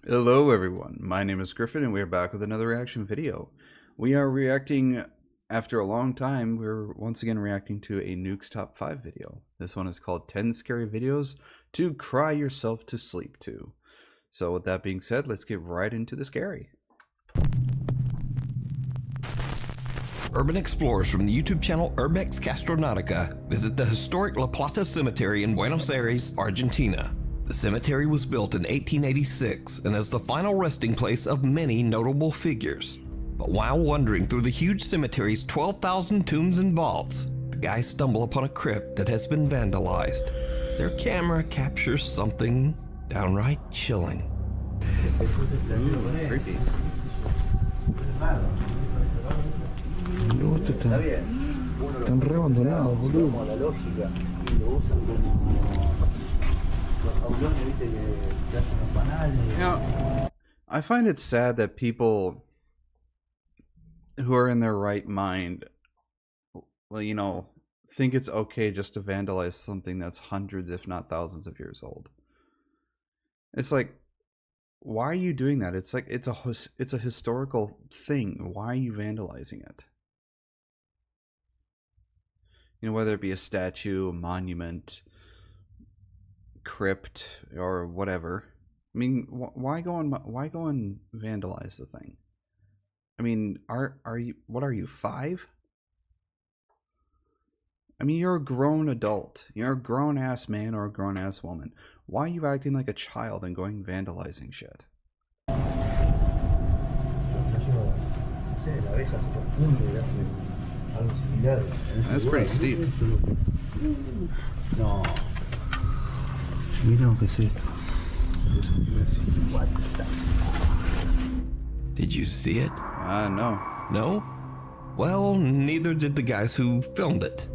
Hello everyone, my name is Griffin and we are back with another reaction video. We are reacting, after a long time, we're once again reacting to a Nuke's Top 5 video. This one is called 10 Scary Videos to Cry Yourself to Sleep To. So with that being said, let's get right into the scary. Urban explorers from the YouTube channel Urbex Castronautica visit the historic La Plata Cemetery in Buenos Aires, Argentina. The cemetery was built in 1886 and is the final resting place of many notable figures. But while wandering through the huge cemetery's 12,000 tombs and vaults, the guys stumble upon a crypt that has been vandalized. Their camera captures something downright chilling. Creepy. Están re abandonados, boludo. Now, I find it sad that people who are in their right mind, think it's okay just to vandalize something that's hundreds, if not thousands of years old. It's like, why are you doing that? It's like, it's a historical thing. Why are you vandalizing it? Whether it be a statue, a monument, crypt, or whatever. I mean, why go and vandalize the thing? I mean, what are you, 5? I mean, you're a grown adult. You're a grown-ass man or a grown-ass woman. Why are you acting like a child and going vandalizing shit? That's pretty steep. No. Mira lo que es esto. Did you see it? No. No? Well, neither did the guys who filmed it.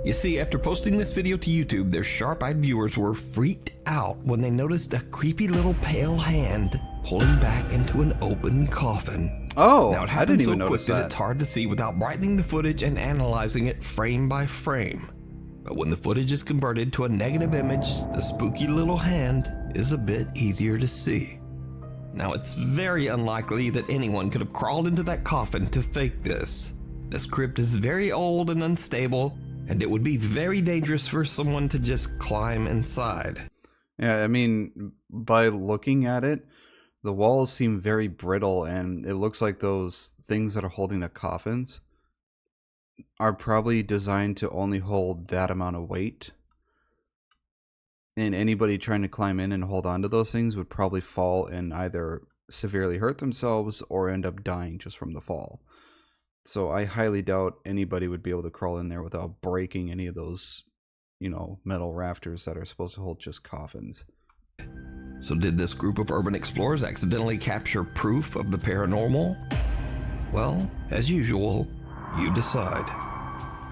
You see, after posting this video to YouTube, their sharp-eyed viewers were freaked out when they noticed a creepy little pale hand pulling back into an open coffin. Oh, now, it I didn't even so quick notice that. It's hard to see without brightening the footage and analyzing it frame by frame. But when the footage is converted to a negative image, the spooky little hand is a bit easier to see. Now, it's very unlikely that anyone could have crawled into that coffin to fake this. This crypt is very old and unstable, and it would be very dangerous for someone to just climb inside. Yeah, I mean, by looking at it, the walls seem very brittle, and it looks like those things that are holding the coffins are probably designed to only hold that amount of weight. And anybody trying to climb in and hold on to those things would probably fall and either severely hurt themselves or end up dying just from the fall. So I highly doubt anybody would be able to crawl in there without breaking any of those, metal rafters that are supposed to hold just coffins. So did this group of urban explorers accidentally capture proof of the paranormal? Well, as usual, you decide.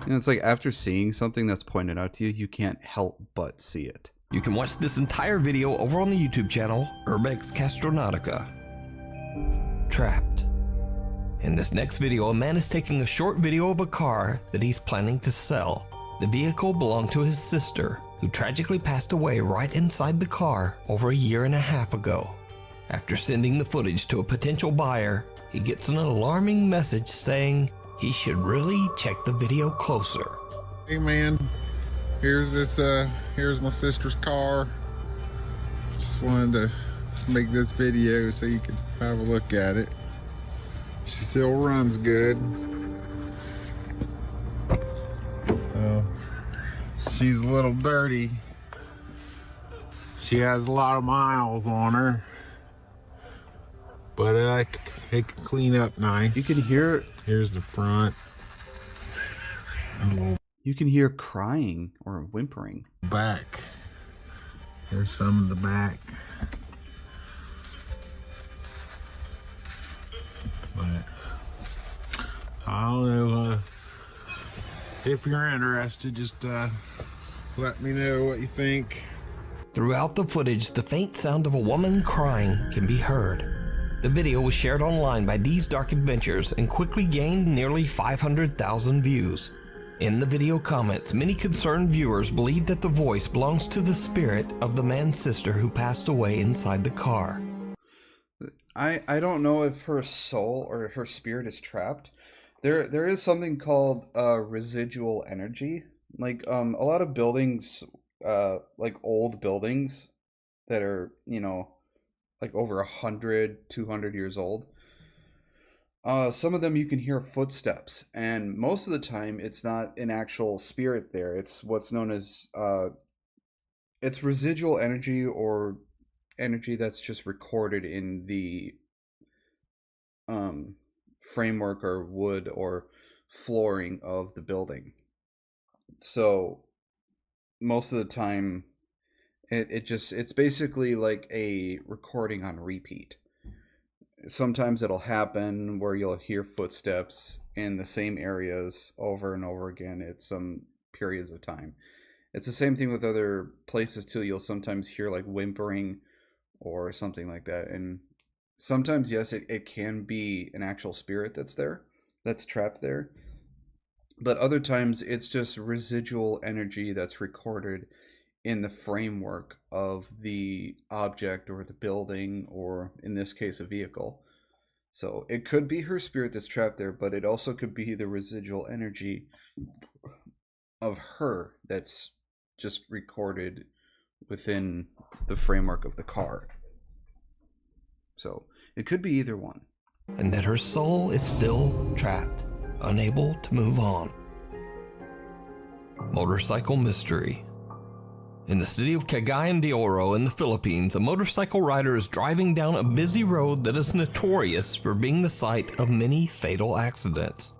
It's like after seeing something that's pointed out to you, you can't help but see it. You can watch this entire video over on the YouTube channel, Urbex Castronautica. Trapped. In this next video, a man is taking a short video of a car that he's planning to sell. The vehicle belonged to his sister, who tragically passed away right inside the car over a year and a half ago. After sending the footage to a potential buyer, he gets an alarming message saying he should really check the video closer. Hey man, here's my sister's car. Just wanted to make this video so you could have a look at it. She still runs good. She's a little dirty. She has a lot of miles on her, but it can clean up nice. You can hear. Here's the front. You can hear crying or whimpering. Back. There's some of the back. But I don't know. If you're interested, just let me know what you think. Throughout the footage, the faint sound of a woman crying can be heard. The video was shared online by These Dark Adventures and quickly gained nearly 500,000 views. In the video comments, many concerned viewers believe that the voice belongs to the spirit of the man's sister who passed away inside the car. I don't know if her soul or her spirit is trapped. There is something called residual energy. Like a lot of buildings, like old buildings that are, like over 100, 200 years old. Some of them you can hear footsteps, and most of the time it's not an actual spirit there. It's what's known as it's residual energy, or energy that's just recorded in the um framework or wood or flooring of the building. So most of the time it's basically like a recording on repeat. Sometimes it'll happen where you'll hear footsteps in the same areas over and over again at some periods of time. It's the same thing with other places too. You'll sometimes hear like whimpering or something like that. And sometimes, yes, it can be an actual spirit that's there, that's trapped there. But other times it's just residual energy that's recorded in the framework of the object or the building, or in this case, a vehicle. So it could be her spirit that's trapped there, but it also could be the residual energy of her that's just recorded within the framework of the car. So it could be either one. And that her soul is still trapped, unable to move on. Motorcycle mystery. In the city of Cagayan de Oro in the Philippines, a motorcycle rider is driving down a busy road that is notorious for being the site of many fatal accidents.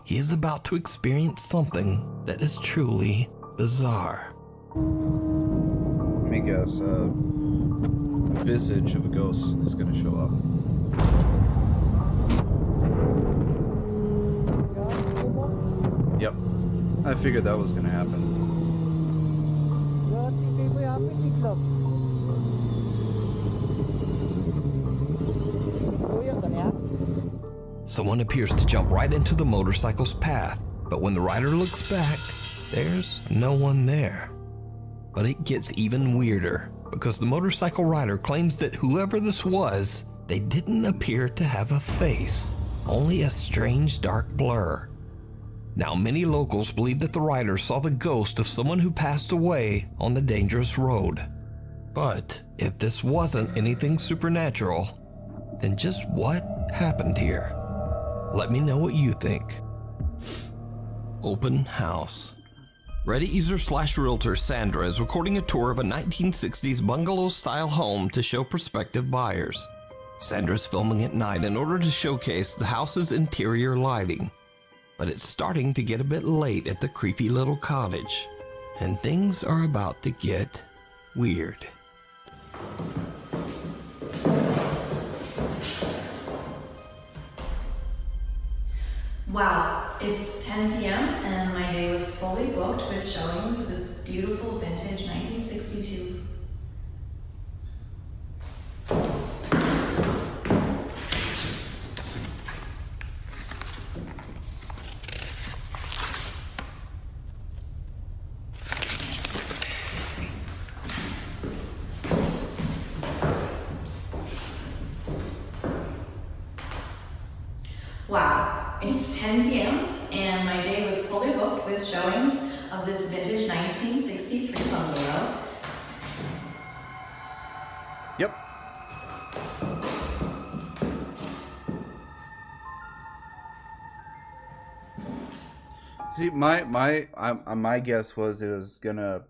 He is about to experience something that is truly bizarre. Let me guess, visage of a ghost is going to show up. Yep, I figured that was going to happen. Someone appears to jump right into the motorcycle's path, but when the rider looks back, there's no one there. But it gets even weirder, because the motorcycle rider claims that whoever this was, they didn't appear to have a face, only a strange dark blur. Now, many locals believe that the rider saw the ghost of someone who passed away on the dangerous road. But if this wasn't anything supernatural, then just what happened here? Let me know what you think. Open house. Reddit user/realtor Sandra is recording a tour of a 1960s bungalow-style home to show prospective buyers. Sandra's filming at night in order to showcase the house's interior lighting. But it's starting to get a bit late at the creepy little cottage, and things are about to get weird. Wow, it's 10 p.m. and my day was fully booked with showings of this beautiful vintage 1962. Wow, it's 10 p.m. and my day was fully booked with showings of this vintage 1963 bungalow. Yep. See, my guess was it was gonna.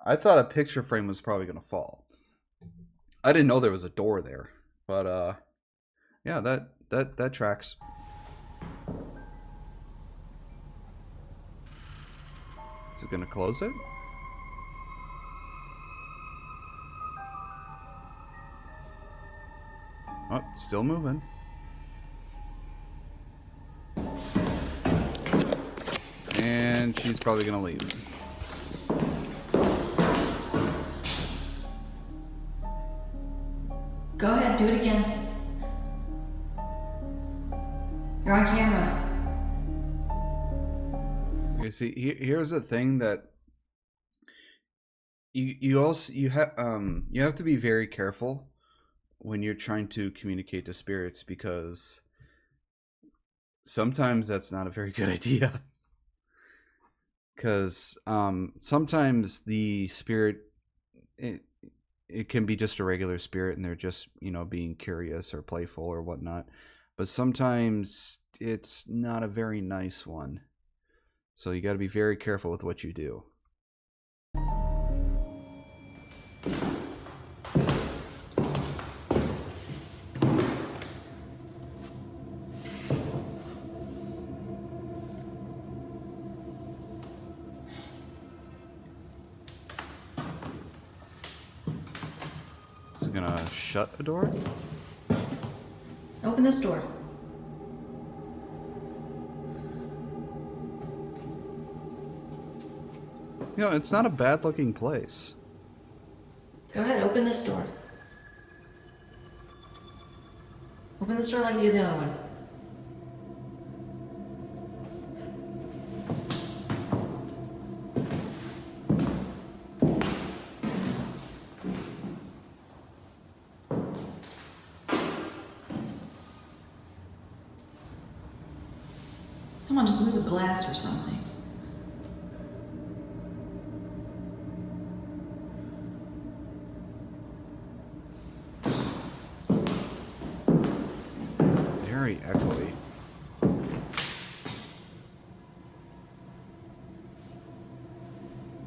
I thought a picture frame was probably gonna fall. I didn't know there was a door there, but yeah, that tracks. Is it gonna close it? Oh, it's still moving. And she's probably gonna leave. Go ahead, do it again. You're on camera. Okay, see, here's the thing that you have to be very careful when you're trying to communicate to spirits, because sometimes that's not a very good idea. Because sometimes the spirit, it can be just a regular spirit and they're just, you know, being curious or playful or whatnot. But sometimes it's not a very nice one. So you got to be very careful with what you do. Is it gonna shut a door? Open this door. You know, it's not a bad looking place. Go ahead, open this door. Open this door like you did the other one. Come on, just move the glass or something. Very echoey.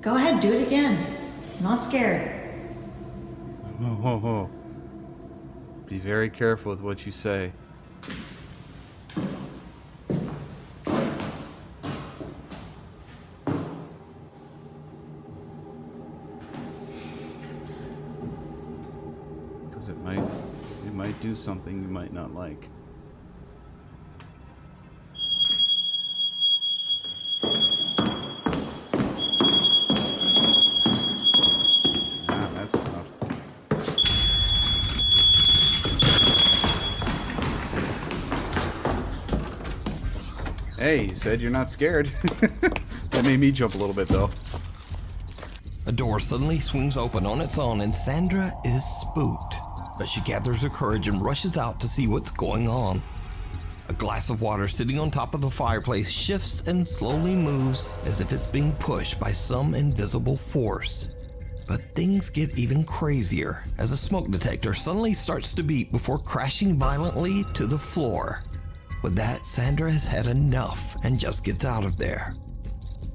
Go ahead, do it again. I'm not scared. Oh. Be very careful with what you say. Because it might do something you might not like. That's loud. Hey, you said you're not scared. That made me jump a little bit though. A door suddenly swings open on its own and Sandra is spooked. But she gathers her courage and rushes out to see what's going on. A glass of water sitting on top of the fireplace shifts and slowly moves as if it's being pushed by some invisible force. But things get even crazier as a smoke detector suddenly starts to beep before crashing violently to the floor. With that, Sandra has had enough and just gets out of there.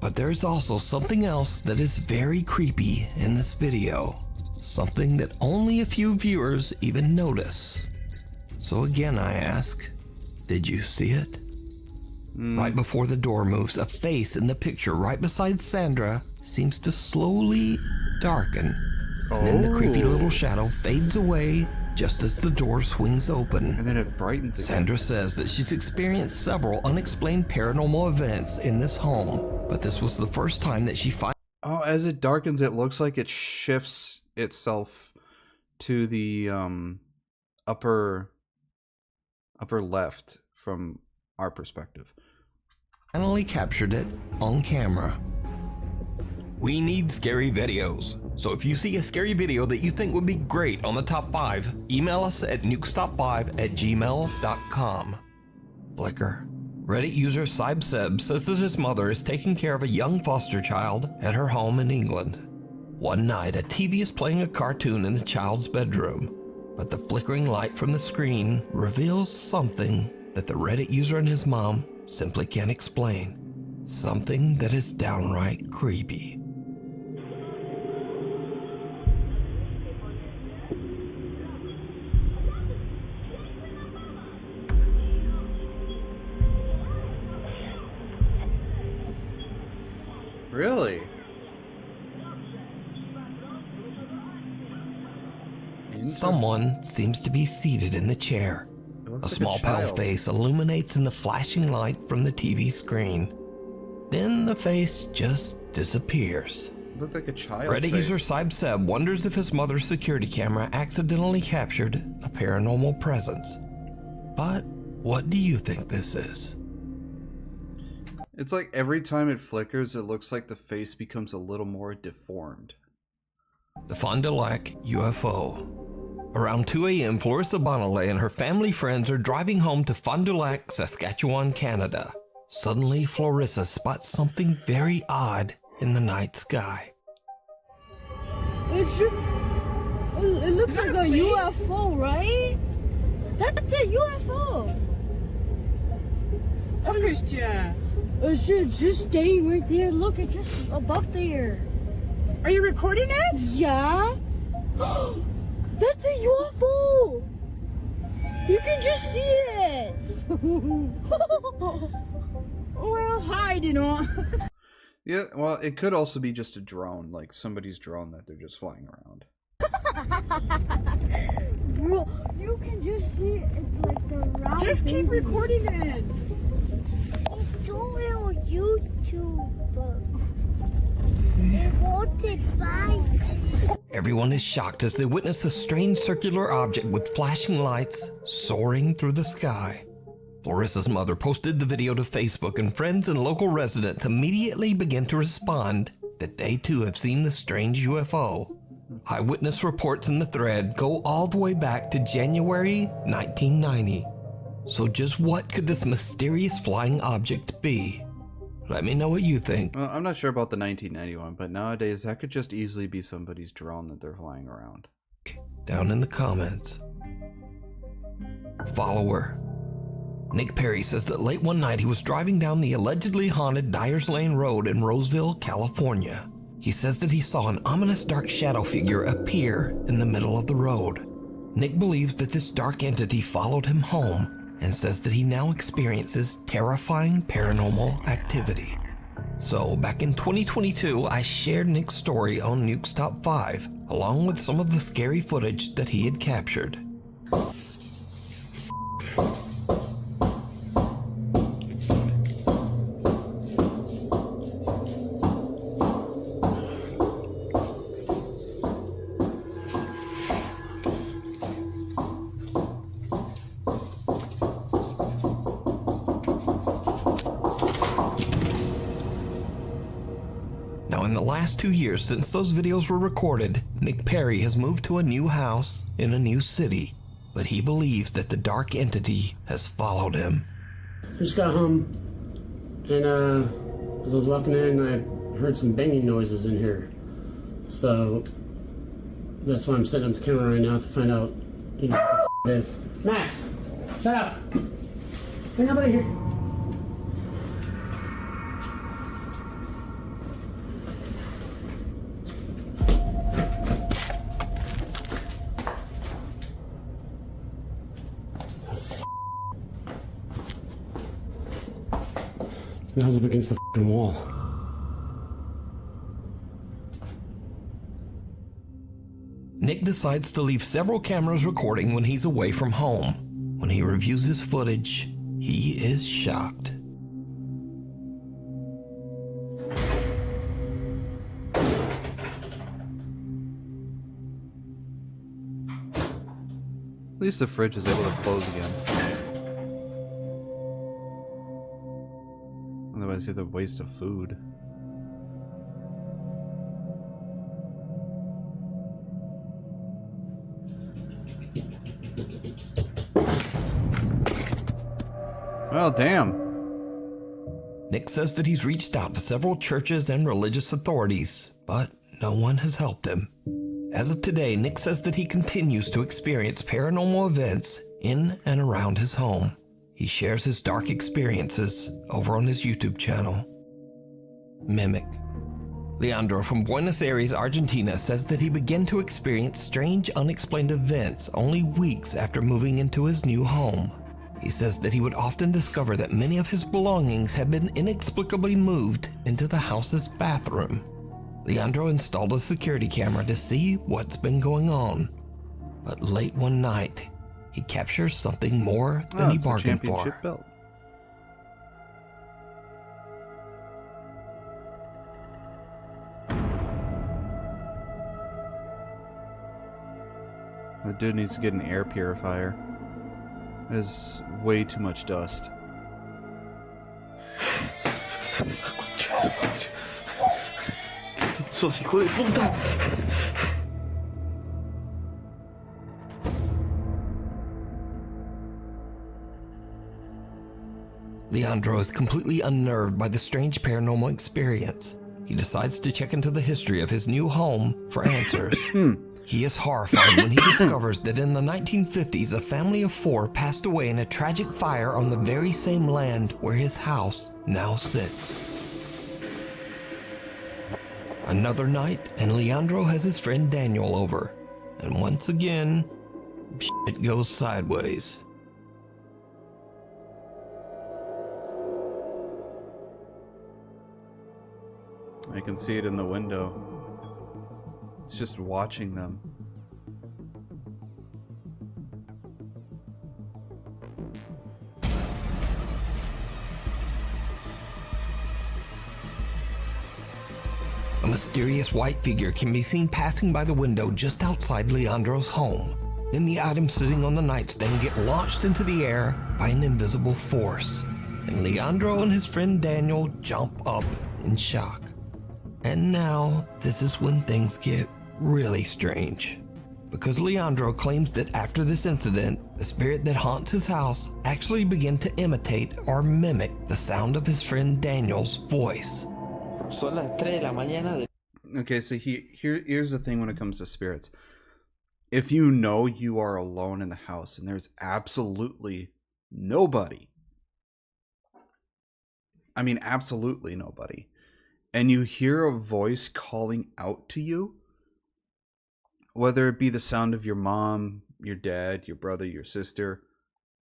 But there's also something else that is very creepy in this video. Something that only a few viewers even notice. So again I ask, did you see it? Right before the door moves, a face in the picture right beside Sandra seems to slowly darken. And then the creepy little shadow fades away just as the door swings open. And then it brightens again. Sandra says that she's experienced several unexplained paranormal events in this home, but this was the first time that she finally... Oh, as it darkens, it looks like it shifts itself to the upper left from our perspective. finally captured it on camera. We need scary videos. So if you see a scary video that you think would be great on the top 5, email us at nukestop5@gmail.com. Flicker. Reddit user Sibseb says that his mother is taking care of a young foster child at her home in England. One night, a TV is playing a cartoon in the child's bedroom, but the flickering light from the screen reveals something that the Reddit user and his mom simply can't explain. Something that is downright creepy. Really? Someone seems to be seated in the chair. A small pale face illuminates in the flashing light from the TV screen. Then the face just disappears. Looked like a child. Reddit user Sibseb wonders if his mother's security camera accidentally captured a paranormal presence. But what do you think this is? It's like every time it flickers, it looks like the face becomes a little more deformed. The Fond du Lac UFO. Around 2 a.m., Florissa Bonnelet and her family friends are driving home to Fond du Lac, Saskatchewan, Canada. Suddenly, Florissa spots something very odd in the night sky. It looks like a UFO, right? That's a UFO. Christian, It's just staying right there. Look, it's just above there. are you recording it? Yeah. That's a UFO. You can just see it. Well, hide, you know. Yeah, well, it could also be just a drone, like somebody's drone that they're just flying around. Bro, you can just see it. It's like the round Just keep thing. recording it. It's only on YouTube, but it won't expire. Everyone is shocked as they witness a strange circular object with flashing lights soaring through the sky. Florissa's mother posted the video to Facebook, and friends and local residents immediately began to respond that they too have seen the strange UFO. Eyewitness reports in the thread go all the way back to January 1990. So just what could this mysterious flying object be? Let me know what you think. Well, I'm not sure about the 1991, but nowadays that could just easily be somebody's drone that they're flying around. Down in the comments. Follower Nick Perry says that late one night he was driving down the allegedly haunted Dyers Lane Road in Roseville, California. He says that he saw an ominous dark shadow figure appear in the middle of the road. Nick believes that this dark entity followed him home and says that he now experiences terrifying paranormal activity. So back in 2022, I shared Nick's story on Nuke's Top 5, along with some of the scary footage that he had captured. Now, in the last 2 years since those videos were recorded, Nick Perry has moved to a new house in a new city, but he believes that the dark entity has followed him. Just got home, and as I was walking in, I heard some banging noises in here. So that's why I'm setting up the camera right now to find out, you know, what the f it is. Max, shut up! There's nobody here. I was up against the f***ing wall. Nick decides to leave several cameras recording when he's away from home. When he reviews his footage, he is shocked. At least the fridge is able to close again. Otherwise, it's a waste of food. Well, damn. Nick says that he's reached out to several churches and religious authorities, but no one has helped him. As of today, Nick says that he continues to experience paranormal events in and around his home. He shares his dark experiences over on his YouTube channel. Mimic. Leandro from Buenos Aires, Argentina says that he began to experience strange, unexplained events only weeks after moving into his new home. He says that he would often discover that many of his belongings had been inexplicably moved into the house's bathroom. Leandro installed a security camera to see what's been going on. But late one night, he captures something more than he it's a bargained championship for. belt. That dude needs to get an air purifier. That is way too much dust. ¡Sos hijo de puta! Leandro is completely unnerved by the strange paranormal experience. He decides to check into the history of his new home for answers. He is horrified when he discovers that in the 1950s, a family of 4 passed away in a tragic fire on the very same land where his house now sits. Another night, and Leandro has his friend Daniel over. And once again, shit goes sideways. I can see it in the window. It's just watching them. A mysterious white figure can be seen passing by the window just outside Leandro's home. Then the items sitting on the nightstand get launched into the air by an invisible force. And Leandro and his friend Daniel jump up in shock. And now, this is when things get really strange. Because Leandro claims that after this incident, the spirit that haunts his house actually began to imitate or mimic the sound of his friend Daniel's voice. Okay, so here's the thing when it comes to spirits. If you know you are alone in the house and there's absolutely nobody, I mean absolutely nobody, and you hear a voice calling out to you, whether it be the sound of your mom, your dad, your brother, your sister,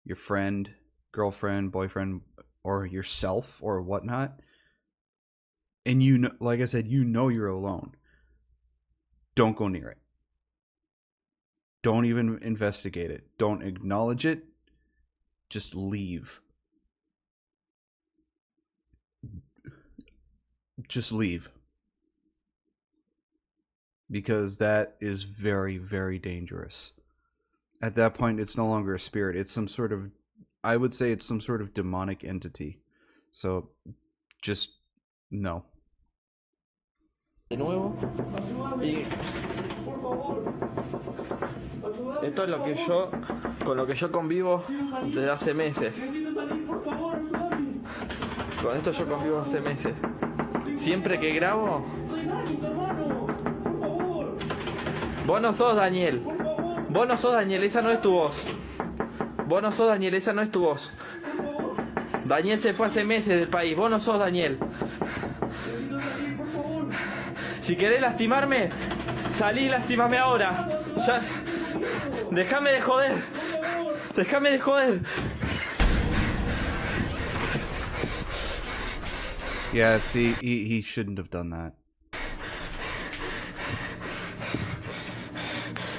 your friend, girlfriend, boyfriend, or yourself or whatnot, and you know, like I said, you know you're alone, don't go near it. Don't even investigate it. Don't acknowledge it. Just leave. Just leave. Because that is very, very dangerous. At that point, it's no longer a spirit. It's some sort of, I would say it's some sort of demonic entity. So, just no. De nuevo. Y esto es lo que yo, con lo que yo convivo desde hace meses. Con esto yo convivo hace meses. Siempre que grabo. Vos no sos Daniel. Vos no sos Daniel, esa no es tu voz. Vos no sos Daniel, esa no es tu voz. Daniel se fue hace meses del país. Vos no sos Daniel. Si querés lastimarme, salí y lastimame ahora. Ya. Déjame de joder. Déjame de joder. Yeah, see, he shouldn't have done that.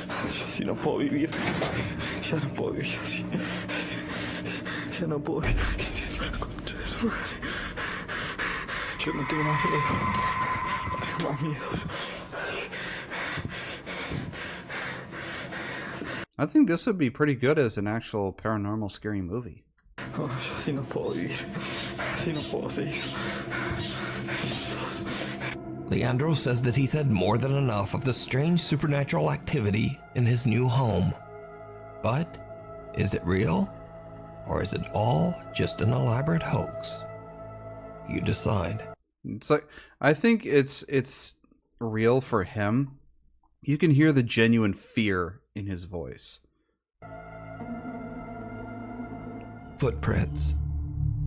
Yo sí no puedo vivir. Ya no puedo vivir así. Ya no puedo vivir. ¿Qué es eso? Yo no tengo más miedo. No tengo más miedo. I think this would be pretty good as an actual paranormal scary movie. Oh, yo así no puedo vivir. Así no puedo seguir. Leandro says that he's had more than enough of the strange supernatural activity in his new home. But is it real? Or is it all just an elaborate hoax? You decide. It's like, I think it's real for him. You can hear the genuine fear in his voice. Footprints.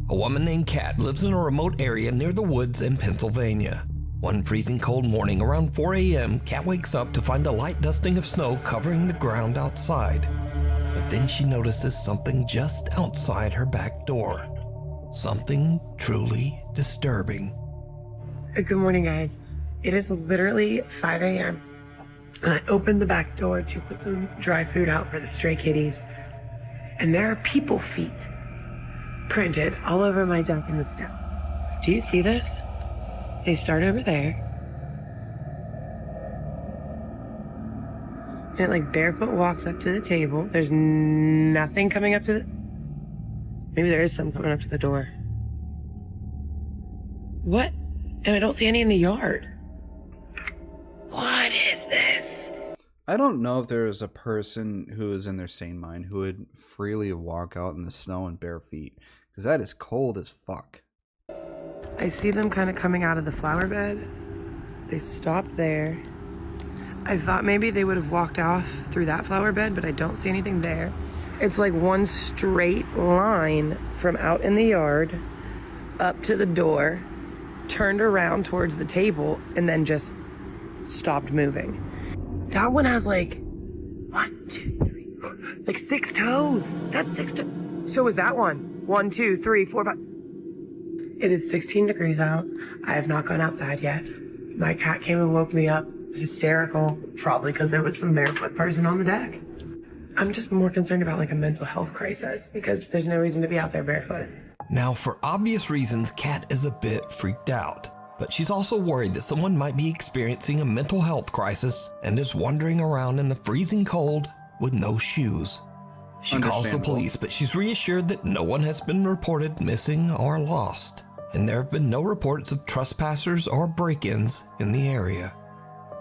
A woman named Kat lives in a remote area near the woods in Pennsylvania. One freezing cold morning around 4 a.m., Kat wakes up to find a light dusting of snow covering the ground outside. But then she notices something just outside her back door. Something truly disturbing. Good morning, guys. It is literally 5 a.m. and I opened the back door to put some dry food out for the stray kitties. And there are people feet printed all over my deck in the snow. Do you see this? They start over there. And it like barefoot walks up to the table. There's nothing coming up to the... Maybe there is some coming up to the door. What? And I don't see any in the yard. What is this? I don't know if there is a person who is in their sane mind who would freely walk out in the snow in bare feet. because that is cold as fuck. I see them kind of coming out of the flower bed. They stopped there. I thought maybe they would have walked off through that flower bed, but I don't see anything there. It's like one straight line from out in the yard up to the door, turned around towards the table, and then just stopped moving. That one has like 1, 2, 3, 4, like 6 toes. That's 6 toes. So is that one. 1, 2, 3, 4, 5. It is 16 degrees out. I have not gone outside yet. My cat came and woke me up, hysterical, probably because there was some barefoot person on the deck. I'm just more concerned about like a mental health crisis because there's no reason to be out there barefoot. Now, for obvious reasons, Kat is a bit freaked out, but she's also worried that someone might be experiencing a mental health crisis and is wandering around in the freezing cold with no shoes. She calls the police, but she's reassured that no one has been reported missing or lost, and there have been no reports of trespassers or break-ins in the area.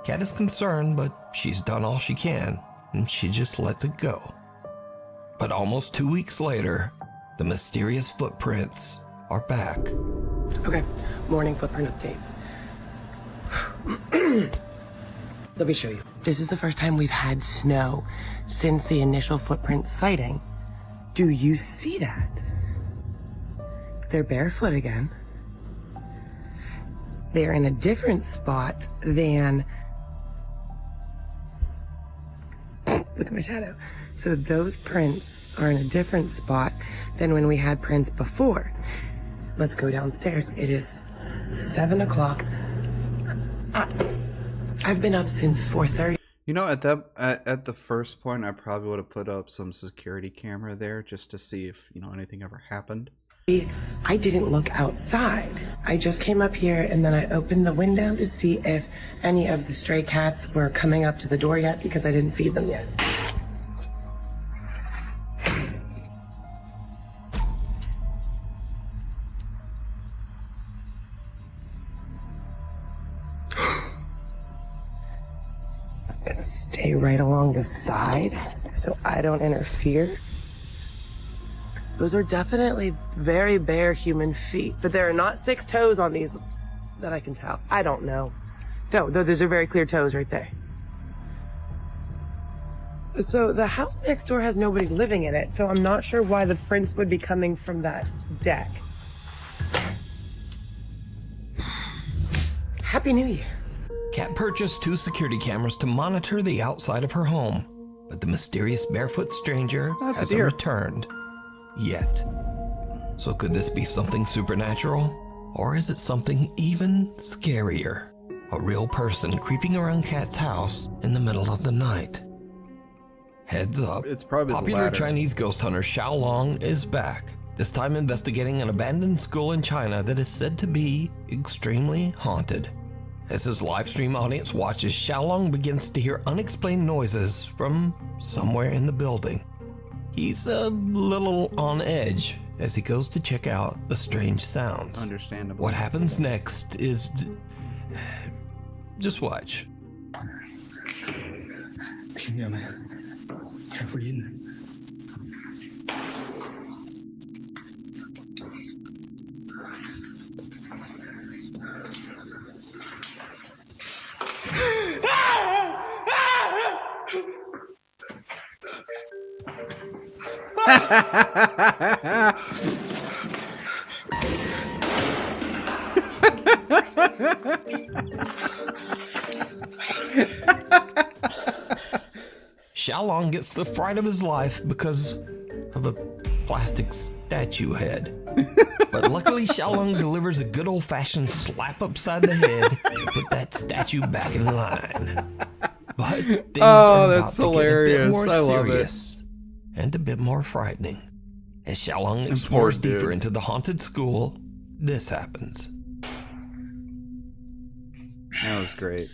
Kat is concerned, but she's done all she can, and she just lets it go. But almost 2 weeks later, the mysterious footprints are back. Okay, morning footprint update. Let me show you. This is the first time we've had snow since the initial footprint sighting. Do you see that? They're barefoot again. They're in a different spot than... Look at my shadow. So those prints are in a different spot than when we had prints before. Let's go downstairs. It is 7 o'clock. I've been up since 4:30. You know, at the first point, I probably would have put up some security camera there just to see if, you know, anything ever happened. I didn't look outside. I just came up here and then I opened the window to see if any of the stray cats were coming up to the door yet because I didn't feed them yet. I'm gonna stay right along the side so I don't interfere. Those are definitely very bare human feet, but there are not 6 toes on these that I can tell. I don't know. No, those are very clear toes right there. So the house next door has nobody living in it, so I'm not sure why the prints would be coming from that deck. Happy New Year. Kat purchased 2 security cameras to monitor the outside of her home, but the mysterious barefoot stranger hasn't returned. Yet. So could this be something supernatural? Or is it something even scarier? A real person creeping around Kat's house in the middle of the night. Heads up, it's probably popular Chinese ghost hunter Xiaolong is back, this time investigating an abandoned school in China that is said to be extremely haunted. As his live stream audience watches, Xiaolong begins to hear unexplained noises from somewhere in the building. He's a little on edge as he goes to check out the strange sounds. Understandable. What happens next is... just watch. 听见没？开回音呢。Xiaolong gets the fright of his life because of a plastic statue head. But luckily Xiaolong delivers a good old-fashioned slap upside the head to put that statue back in line. But things are about to get a bit more serious and a bit more frightening. As Xiaolong explores deeper into the haunted school, this happens. That was great.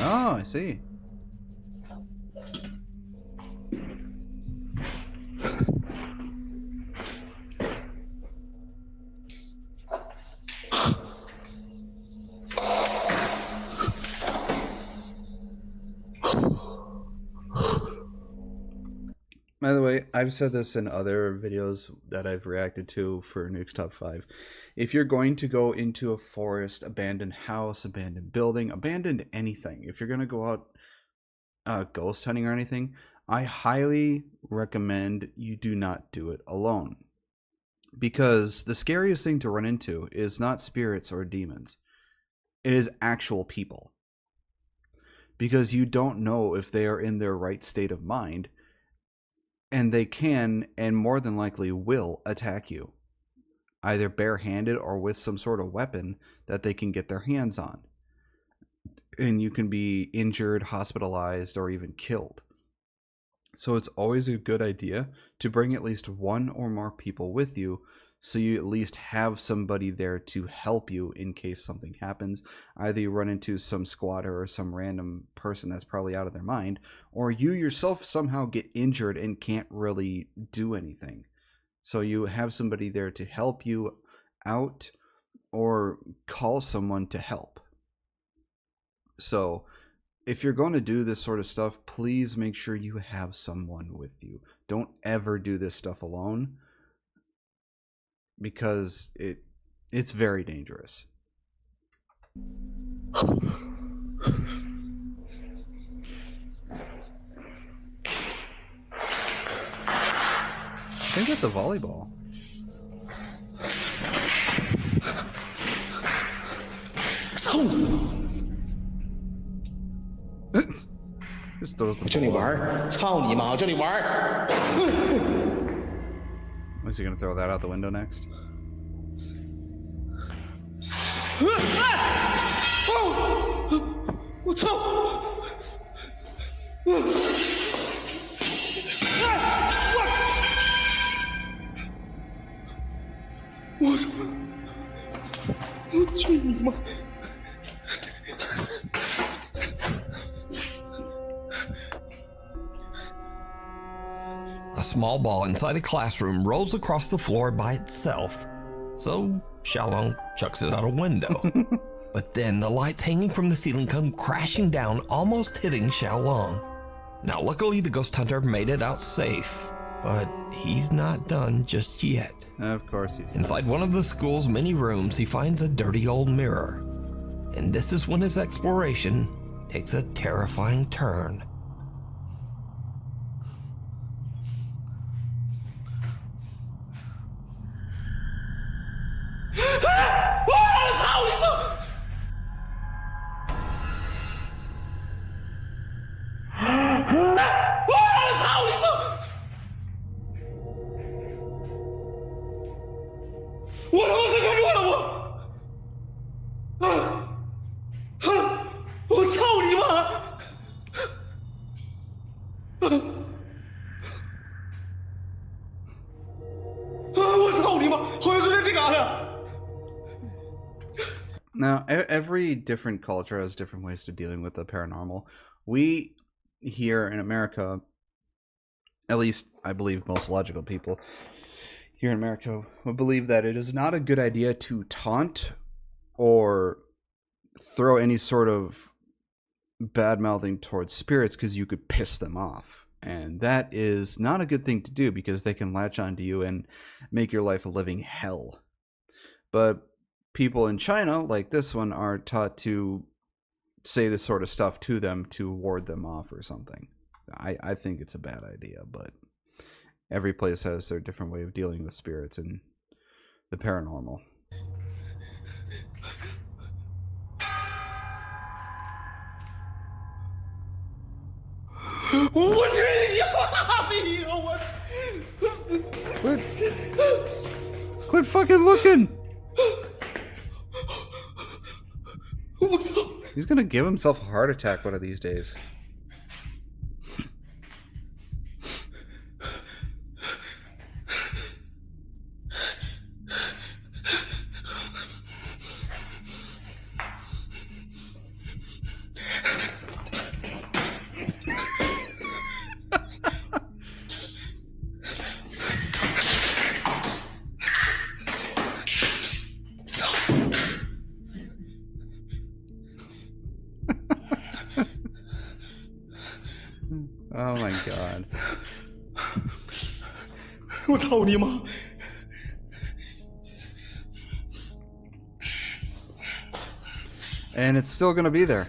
Oh, I see. By the way, I've said this in other videos that I've reacted to for Nuke's Top 5. If you're going to go into a forest, abandoned house, abandoned building, abandoned anything, if you're going to go out ghost hunting or anything, I highly recommend you do not do it alone. Because the scariest thing to run into is not spirits or demons. It is actual people. Because you don't know if they are in their right state of mind. And they can, and more than likely will, attack you. Either barehanded or with some sort of weapon that they can get their hands on. And you can be injured, hospitalized, or even killed. So it's always a good idea to bring at least one or more people with you, so you at least have somebody there to help you in case something happens. Either you run into some squatter or some random person that's probably out of their mind, or you yourself somehow get injured and can't really do anything. So you have somebody there to help you out or call someone to help. So if you're going to do this sort of stuff, please make sure you have someone with you. Don't ever do this stuff alone, because it's very dangerous. I think that's a volleyball. Just throws the ball. Is he gonna throw that out the window next? A small ball inside a classroom rolls across the floor by itself, so Xiaolong chucks it out a window. But then the lights hanging from the ceiling come crashing down, almost hitting Xiaolong. Now luckily the ghost hunter made it out safe, but he's not done just yet. Of course he's not. Inside one of the school's many rooms, he finds a dirty old mirror. And this is when his exploration takes a terrifying turn. Now, every different culture has different ways to dealing with the paranormal. We here in America, at least I believe most logical people here in America, would believe that it is not a good idea to taunt or throw any sort of bad-mouthing towards spirits, because you could piss them off. And that is not a good thing to do, because they can latch onto you and make your life a living hell. But people in China, like this one, are taught to say this sort of stuff to them to ward them off or something. I think it's a bad idea, but every place has their different way of dealing with spirits and the paranormal. Quit fucking looking! He's gonna give himself a heart attack one of these days. Oh my god. 我操你妈！ And it's still gonna be there.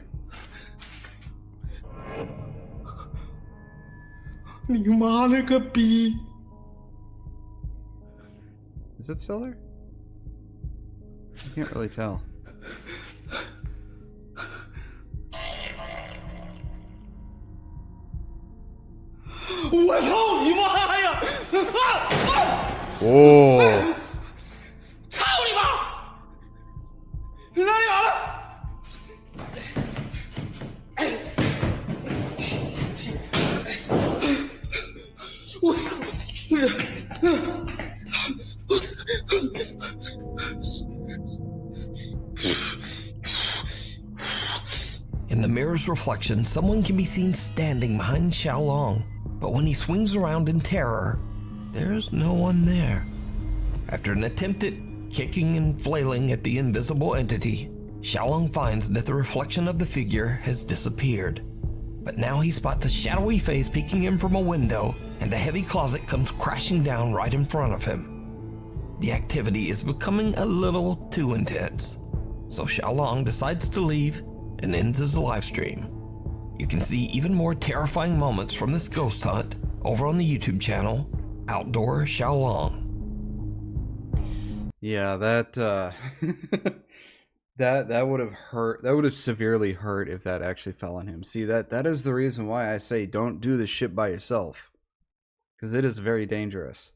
你妈了个逼！ Is it still there? I can't really tell. 我操你妈呀！哦，操你妈！你哪里好了？ 我操！ In the mirror's reflection, someone can be seen standing behind Xiaolong, but when he swings around in terror, there's no one there. After an attempt at kicking and flailing at the invisible entity, Xiaolong finds that the reflection of the figure has disappeared. But now he spots a shadowy face peeking in from a window, and the heavy closet comes crashing down right in front of him. The activity is becoming a little too intense, so Xiaolong decides to leave and ends his live stream. You can see even more terrifying moments from this ghost hunt over on the YouTube channel, Outdoor Xiaolong. Yeah, that that would have hurt. That would have severely hurt if that actually fell on him. See, that is the reason why I say don't do this shit by yourself, because it is very dangerous.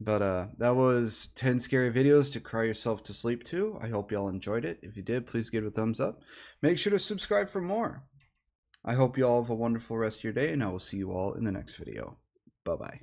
But that was 10 scary videos to cry yourself to sleep to. I hope y'all enjoyed it. If you did, please give it a thumbs up. Make sure to subscribe for more. I hope you all have a wonderful rest of your day, and I will see you all in the next video. Bye-bye.